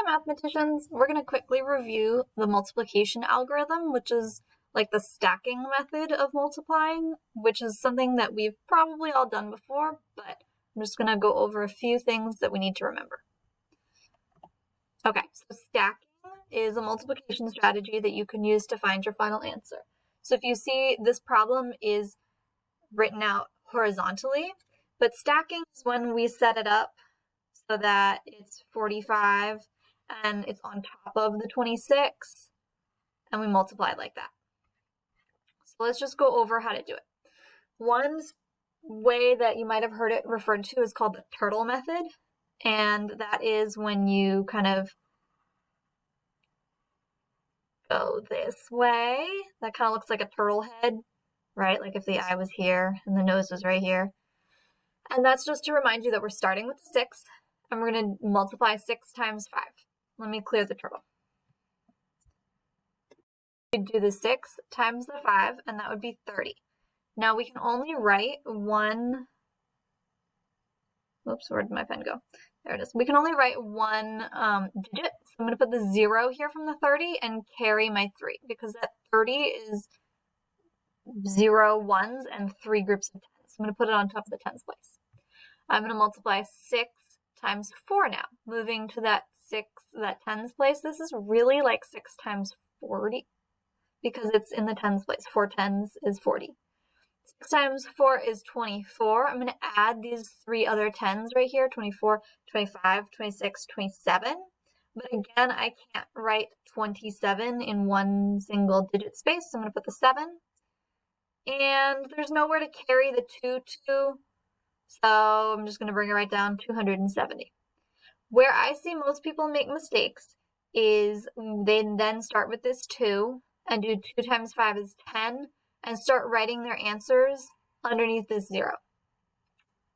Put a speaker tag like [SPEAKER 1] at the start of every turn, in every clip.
[SPEAKER 1] mathematicians, we're going to quickly review the multiplication algorithm, which is like the stacking method of multiplying, which is something that we've probably all done before, but I'm just going to go over a few things that we need to remember. Okay, so stacking is a multiplication strategy that you can use to find your final answer. So if you see, this problem is written out horizontally, but stacking is when we set it up so that it's 45 and it's on top of the 26 and we multiply it like that. So let's just go over how to do it. One way that you might have heard it referred to is called the turtle method, and that is when you kind of go this way. That kind of looks like a turtle head, right? Like if the eye was here and the nose was right here. And that's just to remind you that we're starting with 6 and we're going to multiply 6 times 5. Let me clear the turtle. We do the 6 times the 5, and that would be 30. Now we can only write one, whoops, where did my pen go? There it is. We can only write one digit. So I'm going to put the 0 here from the 30 and carry my 3, because that 30 is 0 ones and 3 groups of 10s. I'm going to put it on top of the tens place. I'm going to multiply 6 times 4 now. Moving to that tens place, this is really like 6 times 40 because it's in the tens place. 4 tens is 40. 6 times 4 is 24. I'm going to add these 3 other 10s right here, 24, 25, 26, 27. But again, I can't write 27 in one single digit space, so I'm going to put the 7. And there's nowhere to carry the 2 to, so I'm just going to bring it right down, 270. Where I see most people make mistakes is they then start with this 2 and do 2 times 5 is 10 and start writing their answers underneath this 0.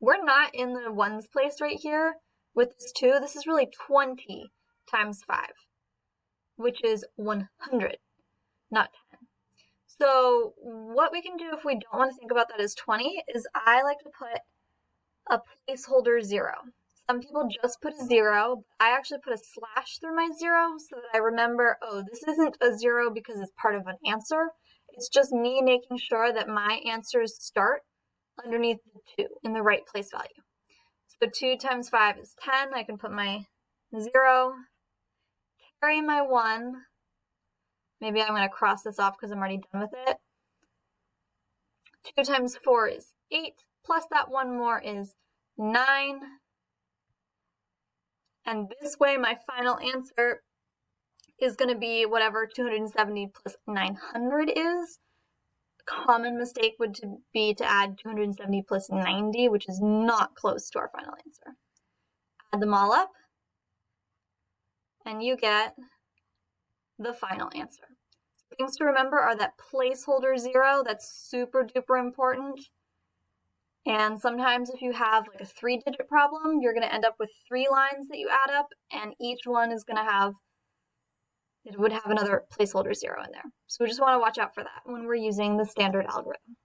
[SPEAKER 1] We're not in the ones place right here with this 2. This is really 20 times 5, which is 100, not 10. So what we can do if we don't want to think about that as 20 is I like to put a placeholder 0. Some people just put a 0. I actually put a slash through my 0 so that I remember, oh, this isn't a 0 because it's part of an answer. It's just me making sure that my answers start underneath the 2 in the right place value. So 2 times 5 is 10. I can put my 0, carry my 1. Maybe I'm going to cross this off because I'm already done with it. 2 times 4 is 8, plus that 1 more is 9. And this way my final answer is going to be whatever 270 plus 900 is. A common mistake would be to add 270 plus 90, which is not close to our final answer. Add them all up, and you get the final answer. Things to remember are that placeholder 0, that's super duper important. And sometimes if you have like a 3-digit problem, you're going to end up with 3 lines that you add up, and each one is going to have, it would have another placeholder 0 in there. So we just want to watch out for that when we're using the standard algorithm.